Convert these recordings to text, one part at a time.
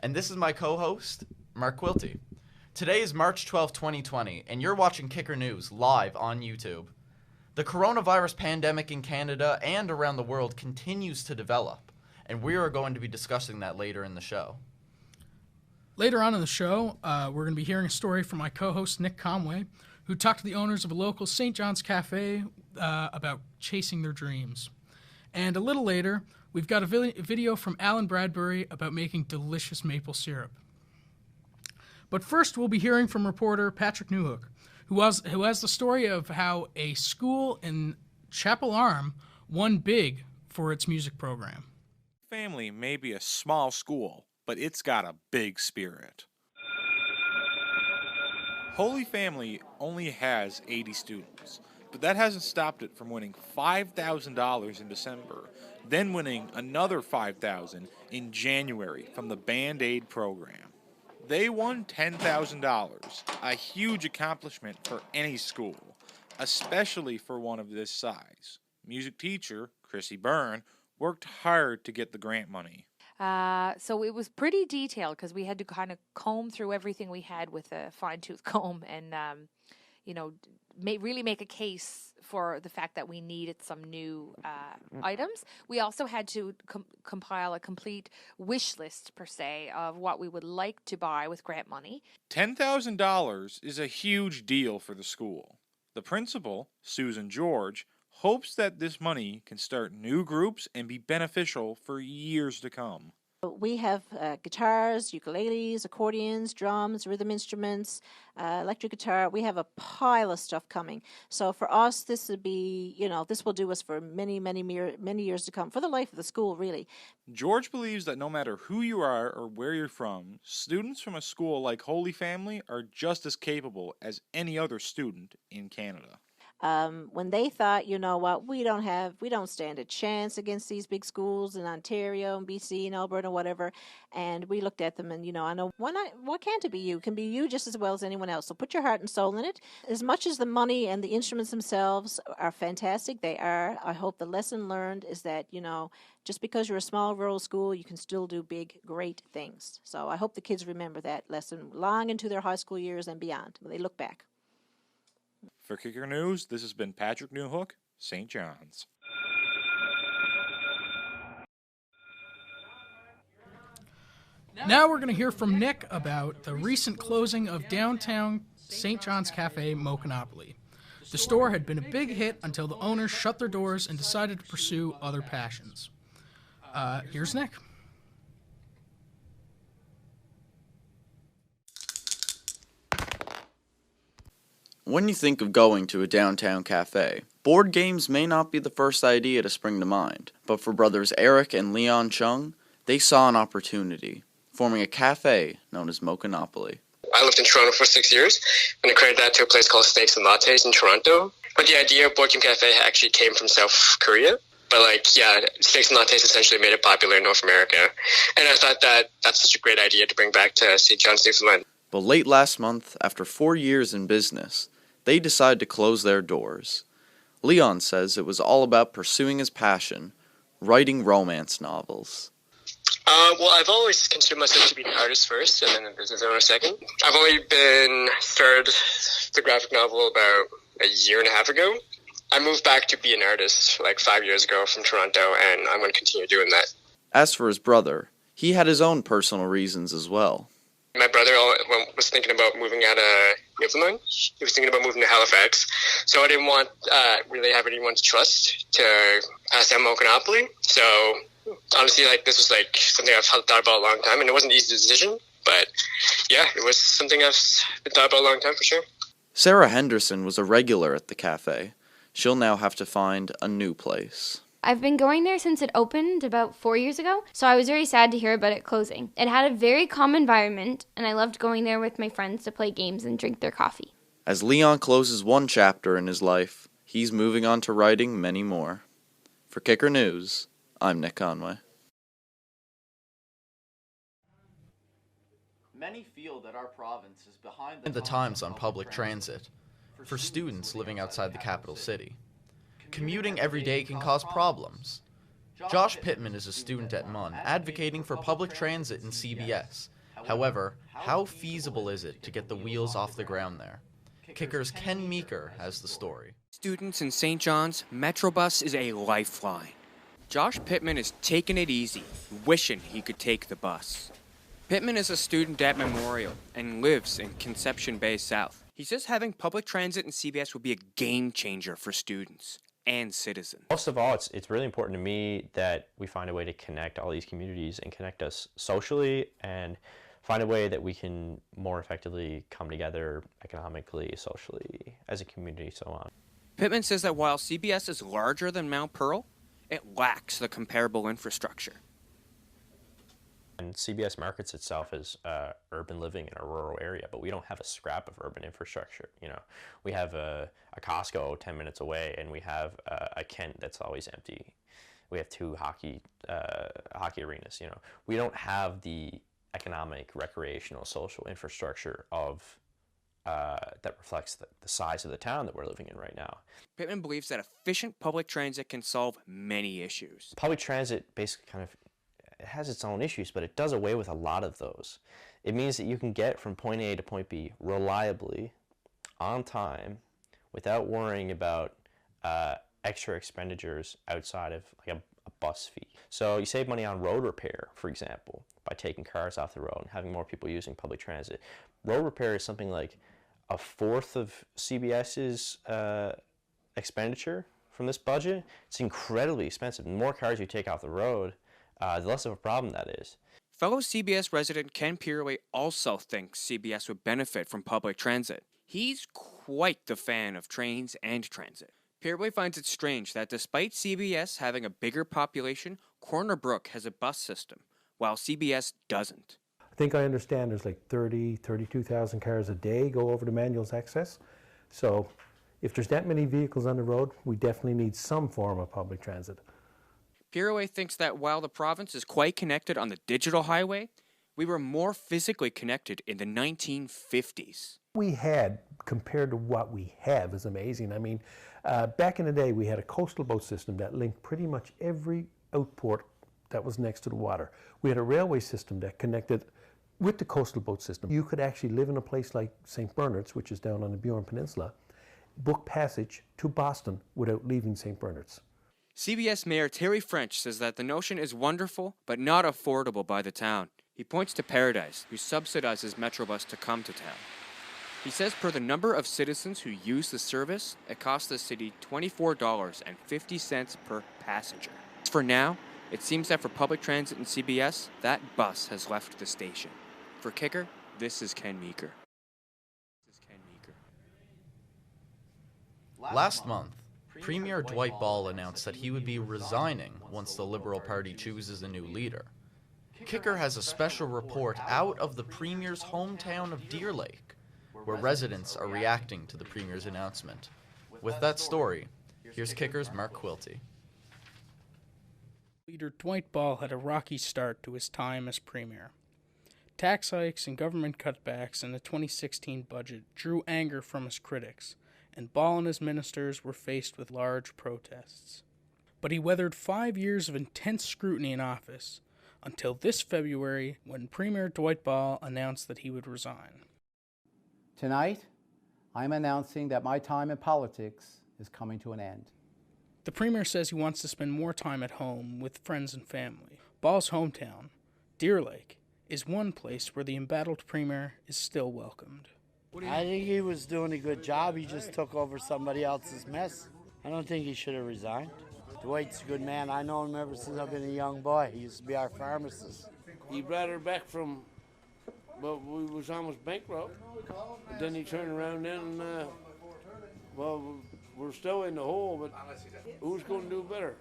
And this is my co-host, Mark Quilty. Today is March 12, 2020, and you're watching Kicker News live on YouTube. The coronavirus pandemic in Canada and around the world continues to develop, and we are going to be discussing that later in the show. Later on in the show, we're going to be hearing a story from my co-host, Nick Conway, who talked to the owners of a local St. John's Cafe about chasing their dreams. And a little later, we've got a video from Alan Bradbury about making delicious maple syrup. But first, we'll be hearing from reporter Patrick Newhook, who has the story of how a school in Chapel Arm won big for its music program. Family may be a small school, but it's got a big spirit. Holy Family only has 80 students, but that hasn't stopped it from winning $5,000 in December, then winning another $5,000 in January from the Band-Aid program. They won $10,000, a huge accomplishment for any school, especially for one of this size. Music teacher, Chrissy Byrne, worked hard to get the grant money. So it was pretty detailed because we had to kind of comb through everything we had with a fine-tooth comb and, really make a case for the fact that we needed some new items. We also had to compile a complete wish list, per se, of what we would like to buy with grant money. $10,000 is a huge deal for the school. The principal, Susan George, hopes that this money can start new groups and be beneficial for years to come. We have guitars, ukuleles, accordions, drums, rhythm instruments, electric guitar. We have a pile of stuff coming. So for us, this would be, this will do us for many years to come, for the life of the school, really. George believes that no matter who you are or where you're from, students from a school like Holy Family are just as capable as any other student in Canada. When they thought, we don't stand a chance against these big schools in Ontario and BC and Alberta, whatever. And we looked at them and, I know, why can't it be you? It can be you just as well as anyone else. So put your heart and soul in it. As much as the money and the instruments themselves are fantastic, they are. I hope the lesson learned is that, just because you're a small rural school, you can still do big, great things. So I hope the kids remember that lesson long into their high school years and beyond when they look back. For Kicker News, this has been Patrick Newhook, St. John's. Now we're going to hear from Nick about the recent closing of downtown St. John's Cafe Mochanopoly. The store had been a big hit until the owners shut their doors and decided to pursue other passions. Here's Nick. When you think of going to a downtown cafe, board games may not be the first idea to spring to mind, but for brothers Eric and Leon Chung, they saw an opportunity, forming a cafe known as Mochanopoly. I lived in Toronto for 6 years, and I credited that to a place called Steaks and Lattes in Toronto. But the idea of Board Game Cafe actually came from South Korea. But Steaks and Lattes essentially made it popular in North America. And I thought that that's such a great idea to bring back to St. John's, Newfoundland. But late last month, after 4 years in business, they decided to close their doors. Leon says it was all about pursuing his passion, writing romance novels. I've always considered myself to be an artist first, and then a business owner second. I've only started the graphic novel about a year and a half ago. I moved back to be an artist 5 years ago from Toronto, and I'm going to continue doing that. As for his brother, he had his own personal reasons as well. My brother was thinking about moving out of Newfoundland. He was thinking about moving to Halifax. So I didn't want really have anyone to trust to pass down Mochanopoly. So honestly, this was something I've thought about a long time, and it wasn't an easy decision. But yeah, it was something I've been thought about a long time for sure. Sarah Henderson was a regular at the cafe. She'll now have to find a new place. I've been going there since it opened about 4 years ago, so I was very sad to hear about it closing. It had a very calm environment, and I loved going there with my friends to play games and drink their coffee. As Leon closes one chapter in his life, he's moving on to writing many more. For Kicker News, I'm Nick Conway. Many feel that our province is behind the times on public transit for students living outside the capital city. Commuting every day can cause problems. Josh Pittman is a student at MUN, advocating for public transit in CBS. However, how feasible is it to get the wheels off the ground there? Kicker's Ken Meeker has the story. Students in St. John's, Metrobus is a lifeline. Josh Pittman is taking it easy, wishing he could take the bus. Pittman is a student at Memorial and lives in Conception Bay South. He says having public transit in CBS would be a game changer for students and citizens. Most of all, it's really important to me that we find a way to connect all these communities and connect us socially and find a way that we can more effectively come together economically, socially, as a community, so on. Pittman says that while CBS is larger than Mount Pearl, it lacks the comparable infrastructure. And CBS markets itself as urban living in a rural area, but we don't have a scrap of urban infrastructure. You know, we have a Costco 10 minutes away, and we have a Kent that's always empty. We have two hockey arenas. You know, we don't have the economic, recreational, social infrastructure of that reflects the size of the town that we're living in right now. Pittman believes that efficient public transit can solve many issues. Public transit basically kind of it has its own issues, but it does away with a lot of those. It means that you can get from point A to point B reliably, on time, without worrying about extra expenditures outside of like a bus fee. So you save money on road repair, for example, by taking cars off the road and having more people using public transit. Road repair is something like a fourth of CBS's expenditure from this budget. It's incredibly expensive. The more cars you take off the road, the less of a problem that is. Fellow CBS resident Ken Peerley also thinks CBS would benefit from public transit. He's quite the fan of trains and transit. Peerley finds it strange that despite CBS having a bigger population, Corner Brook has a bus system, while CBS doesn't. I think I understand there's like 32,000 cars a day go over to Manuel's Access. So if there's that many vehicles on the road, we definitely need some form of public transit. Peerway thinks that while the province is quite connected on the digital highway, we were more physically connected in the 1950s. We had, compared to what we have, is amazing. I mean, back in the day, we had a coastal boat system that linked pretty much every outport that was next to the water. We had a railway system that connected with the coastal boat system. You could actually live in a place like St. Bernard's, which is down on the Bjorn Peninsula, book passage to Boston without leaving St. Bernard's. CBS Mayor Terry French says that the notion is wonderful, but not affordable by the town. He points to Paradise, who subsidizes Metrobus to come to town. He says per the number of citizens who use the service, it costs the city $24.50 per passenger. For now, it seems that for public transit in CBS, that bus has left the station. For Kicker, this is Ken Meeker. Last month, Premier Dwight Ball announced that he would be resigning once the Liberal Party chooses a new leader. Kicker has a special report out of the Premier's hometown of Deer Lake, where residents are reacting to the Premier's announcement. With that story, here's Kicker's Mark Quilty. Leader Dwight Ball had a rocky start to his time as Premier. Tax hikes and government cutbacks in the 2016 budget drew anger from his critics, and Ball and his ministers were faced with large protests. But he weathered 5 years of intense scrutiny in office, until this February when Premier Dwight Ball announced that he would resign. Tonight, I'm announcing that my time in politics is coming to an end. The Premier says he wants to spend more time at home with friends and family. Ball's hometown, Deer Lake, is one place where the embattled Premier is still welcomed. I think he was doing a good job. He just took over somebody else's mess. I don't think he should have resigned. Dwight's a good man. I know him ever since I've been a young boy. He used to be our pharmacist. He brought her back from, well, we was almost bankrupt. But then he turned around and, well, we're still in the hole, but who's going to do better?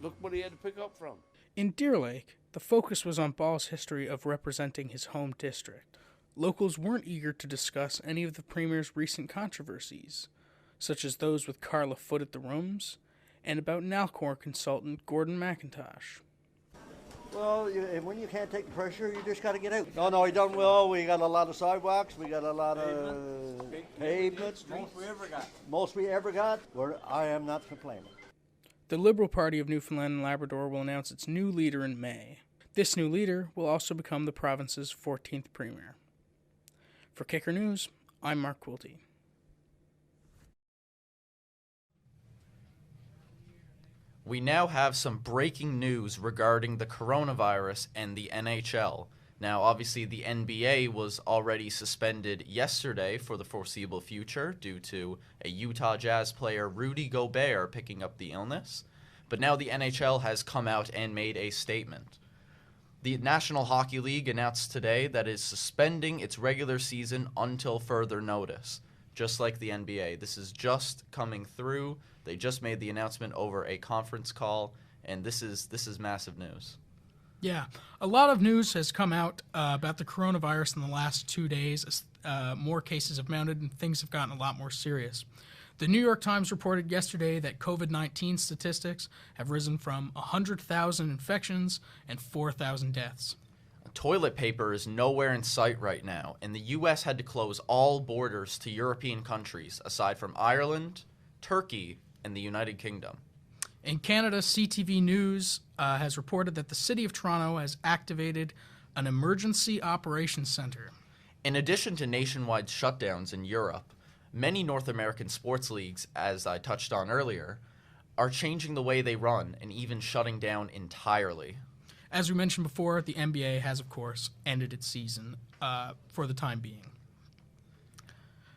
Look what he had to pick up from. In Deer Lake, the focus was on Ball's history of representing his home district. Locals weren't eager to discuss any of the Premier's recent controversies, such as those with Carla Foote at the Rooms, and about Nalcor consultant Gordon McIntosh. Well, when you can't take the pressure, you just got to get out. No, he done well. We got a lot of sidewalks. We got a lot of pavements. Most we ever got. I am not complaining. The Liberal Party of Newfoundland and Labrador will announce its new leader in May. This new leader will also become the province's 14th premier. For Kicker News, I'm Mark Quilty. We now have some breaking news regarding the coronavirus and the NHL. Now, obviously, the NBA was already suspended yesterday for the foreseeable future due to a Utah Jazz player, Rudy Gobert, picking up the illness. But now the NHL has come out and made a statement. The National Hockey League announced today that it is suspending its regular season until further notice, just like the NBA. This is just coming through. They just made the announcement over a conference call, and this is massive news. Yeah, a lot of news has come out about the coronavirus in the last 2 days as more cases have mounted and things have gotten a lot more serious. The New York Times reported yesterday that COVID-19 statistics have risen from 100,000 infections and 4,000 deaths. Toilet paper is nowhere in sight right now, and the U.S. had to close all borders to European countries, aside from Ireland, Turkey, and the United Kingdom. In Canada, CTV News has reported that the City of Toronto has activated an emergency operations center. In addition to nationwide shutdowns in Europe, many North American sports leagues, as I touched on earlier, are changing the way they run and even shutting down entirely. As we mentioned before, the NBA has, of course, ended its season for the time being.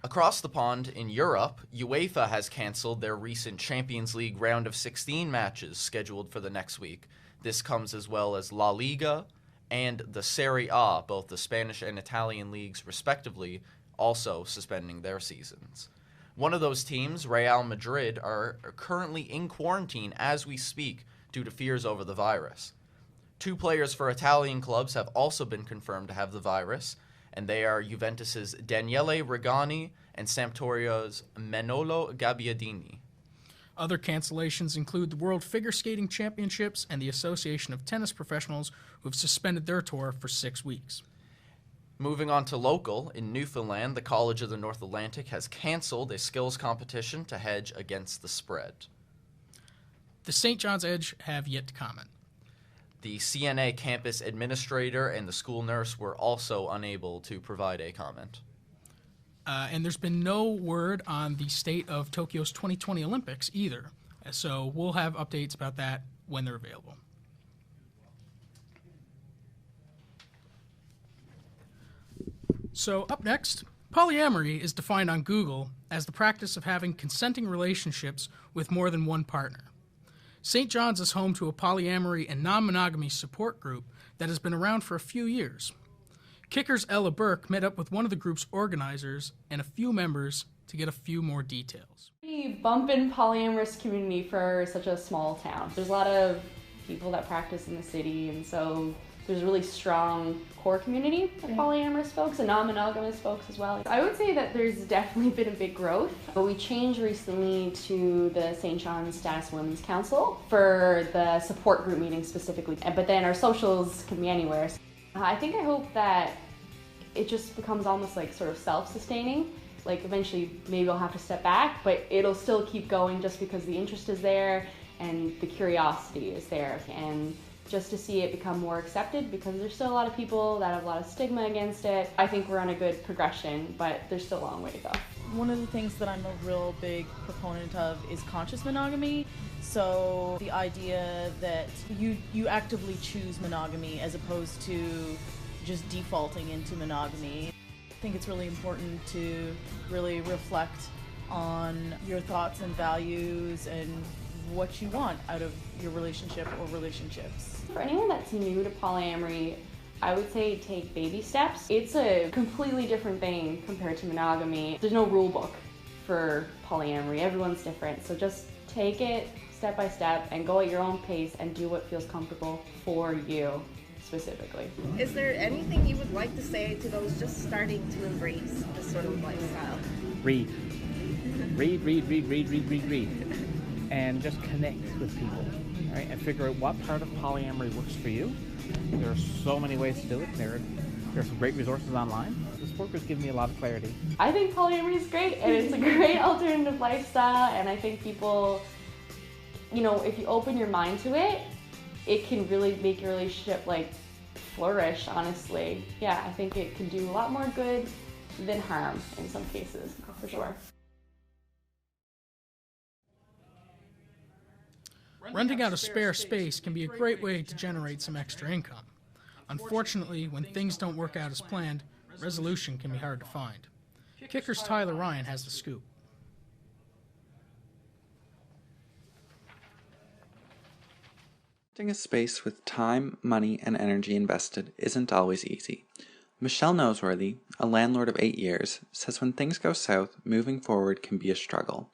Across the pond in Europe, UEFA has canceled their recent Champions League round of 16 matches scheduled for the next week. This comes as well as La Liga and the Serie A, both the Spanish and Italian leagues respectively, also suspending their seasons. One of those teams, Real Madrid, are currently in quarantine as we speak due to fears over the virus. 2 players for Italian clubs have also been confirmed to have the virus, and they are Juventus's Daniele Regani and Sampdoria's Manolo Gabbiadini. Other cancellations include the World Figure Skating Championships and the Association of Tennis Professionals, who have suspended their tour for 6 weeks. Moving on to local, in Newfoundland, the College of the North Atlantic has canceled a skills competition to hedge against the spread. The St. John's Edge have yet to comment. The CNA campus administrator and the school nurse were also unable to provide a comment. And there's been no word on the state of Tokyo's 2020 Olympics either. So we'll have updates about that when they're available. So up next, polyamory is defined on Google as the practice of having consenting relationships with more than one partner. St. John's is home to a polyamory and non-monogamy support group that has been around for a few years. Kicker's Ella Burke met up with one of the group's organizers and a few members to get a few more details. We bump in polyamorous community for such a small town. There's a lot of people that practice in the city, and so there's a really strong core community of polyamorous folks and non-monogamous folks as well. I would say that there's definitely been a big growth, but we changed recently to the St. John's Status Women's Council for the support group meetings specifically, but then our socials can be anywhere. I hope that it just becomes almost like sort of self-sustaining. Like eventually maybe I'll have to step back, but it'll still keep going just because the interest is there and the curiosity is there. And just to see it become more accepted, because there's still a lot of people that have a lot of stigma against it. I think we're on a good progression, but there's still a long way to go. One of the things that I'm a real big proponent of is conscious monogamy. So the idea that you actively choose monogamy as opposed to just defaulting into monogamy. I think it's really important to really reflect on your thoughts and values and what you want out of your relationship or relationships. For anyone that's new to polyamory, I would say take baby steps. It's a completely different thing compared to monogamy. There's no rule book for polyamory. Everyone's different. So just take it step by step and go at your own pace and do what feels comfortable for you specifically. Is there anything you would like to say to those just starting to embrace this sort of lifestyle? Read. And just connect with people, right? And figure out what part of polyamory works for you. There are so many ways to do it. There are some great resources online. The sport groups give me a lot of clarity. I think polyamory is great, and it's a great alternative lifestyle, and I think people you know, if you open your mind to it, it can really make your relationship like flourish, honestly. Yeah, I think it can do a lot more good than harm in some cases, for sure. Renting out a spare space can be a great way to generate some extra income. Unfortunately, when things don't work out as planned, resolution can be hard to find. Kicker's Tyler Ryan has the scoop. Renting a space with time, money, and energy invested isn't always easy. Michelle Noseworthy, a landlord of 8 years, says when things go south, moving forward can be a struggle.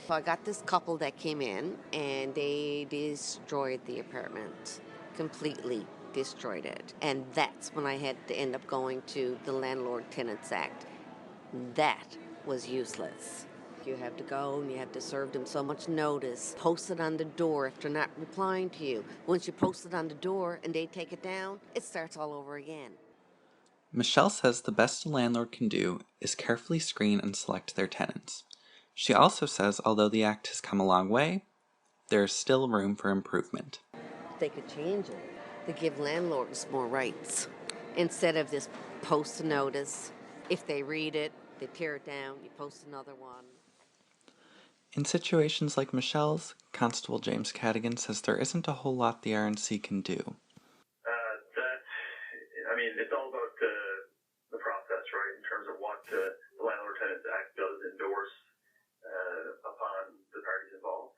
So I got this couple that came in and they destroyed the apartment, completely destroyed it. And that's when I had to end up going to the Landlord Tenants Act. That was useless. You have to go and you have to serve them so much notice. Post it on the door if they're not replying to you. Once you post it on the door and they take it down, it starts all over again. Michelle says the best a landlord can do is carefully screen and select their tenants. She also says although the act has come a long way, there is still room for improvement. They could change it. They give landlords more rights. Instead of this post a notice, if they read it, they tear it down, you post another one. In situations like Michelle's, Constable James Cadigan says there isn't a whole lot the RNC can do. It's all about the process, right, in terms of what the Landlord Tenants Act does endorse upon the parties involved.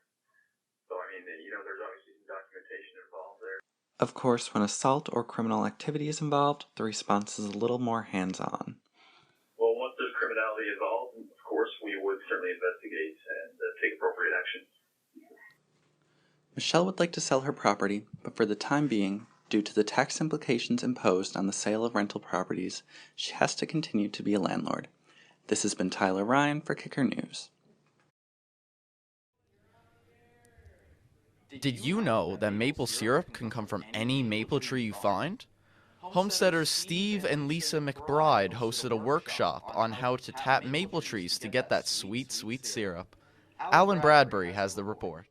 So, there's obviously some documentation involved there. Of course, when assault or criminal activity is involved, the response is a little more hands-on. Well, once there's criminality involved, of course, we would certainly investigate and take appropriate action. Michelle would like to sell her property, but for the time being, due to the tax implications imposed on the sale of rental properties, she has to continue to be a landlord. This has been Tyler Ryan for Kicker News. Did you know that maple syrup can come from any maple tree you find? Homesteaders Steve and Lisa McBride hosted a workshop on how to tap maple trees to get that sweet, sweet syrup. Alan Bradbury has the report.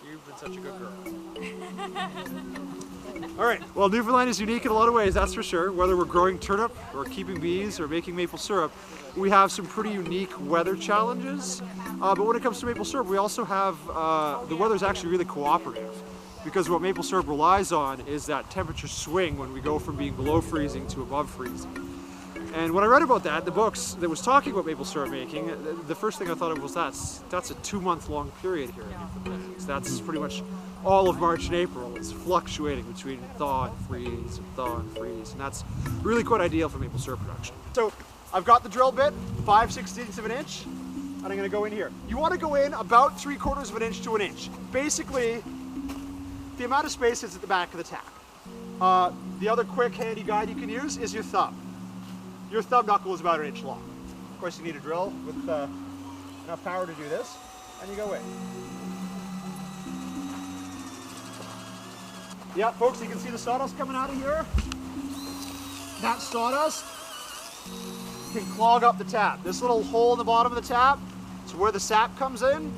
You've been such a good girl. All right, well, Newfoundland is unique in a lot of ways, that's for sure. Whether we're growing turnip or keeping bees or making maple syrup, we have some pretty unique weather challenges. But when it comes to maple syrup, we also have, the weather's actually really cooperative, because what maple syrup relies on is that temperature swing when we go from being below freezing to above freezing. And when I read about that, the books that was talking about maple syrup making, the first thing I thought of was that's a 2-month-long period here in Newfoundland. So that's pretty much all of March and April. It's fluctuating between thaw and freeze, and thaw and freeze, and that's really quite ideal for maple syrup production. So I've got the drill bit, 5/16 of an inch, and I'm gonna go in here. You wanna go in about 3/4 of an inch to an inch. Basically, the amount of space is at the back of the tap. The other quick handy guide you can use is your thumb. Your thumb knuckle is about 1 inch long. Of course, you need a drill with enough power to do this, and you go in. Yeah, folks, you can see the sawdust coming out of here. That sawdust can clog up the tap. This little hole in the bottom of the tap is where the sap comes in.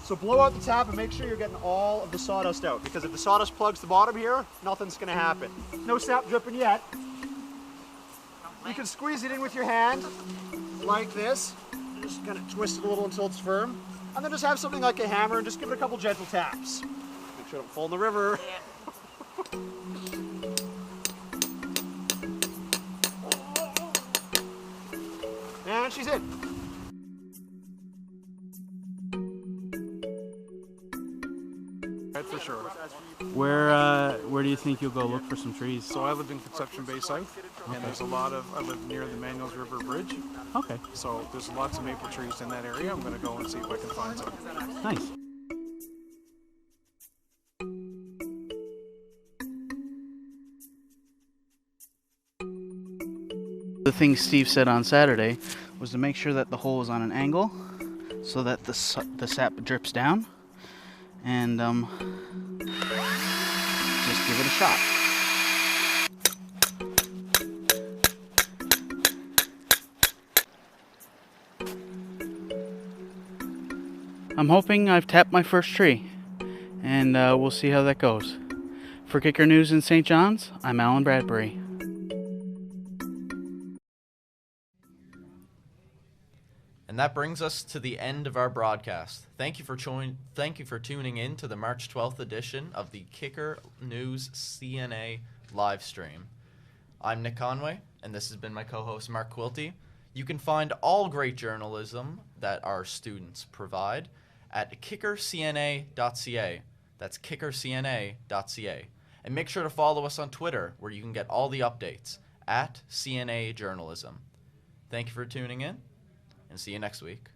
So blow out the tap and make sure you're getting all of the sawdust out, because if the sawdust plugs the bottom here, nothing's gonna happen. No sap dripping yet. You can squeeze it in with your hand, like this. Just kind of twist it a little until it's firm. And then just have something like a hammer and just give it a couple gentle taps. Make sure it don't fall in the river. And she's in. Right, for sure. Where do you think you'll go look for some trees? So I live in Conception Bay South, and there's a lot of, I live near the Manuels River Bridge. Okay. So there's lots of maple trees in that area. I'm going to go and see if I can find some. Nice. The things Steve said on Saturday was to make sure that the hole is on an angle so that the sap drips down, and just give it a shot. I'm hoping I've tapped my first tree, and we'll see how that goes. For Kicker News in St. John's, I'm Alan Bradbury. And that brings us to the end of our broadcast. Thank you for tuning in to the March 12th edition of the Kicker News CNA live stream. I'm Nick Conway, and this has been my co-host Mark Quilty. You can find all great journalism that our students provide at kickercna.ca. That's kickercna.ca. And make sure to follow us on Twitter, where you can get all the updates at CNA Journalism. Thank you for tuning in, and see you next week.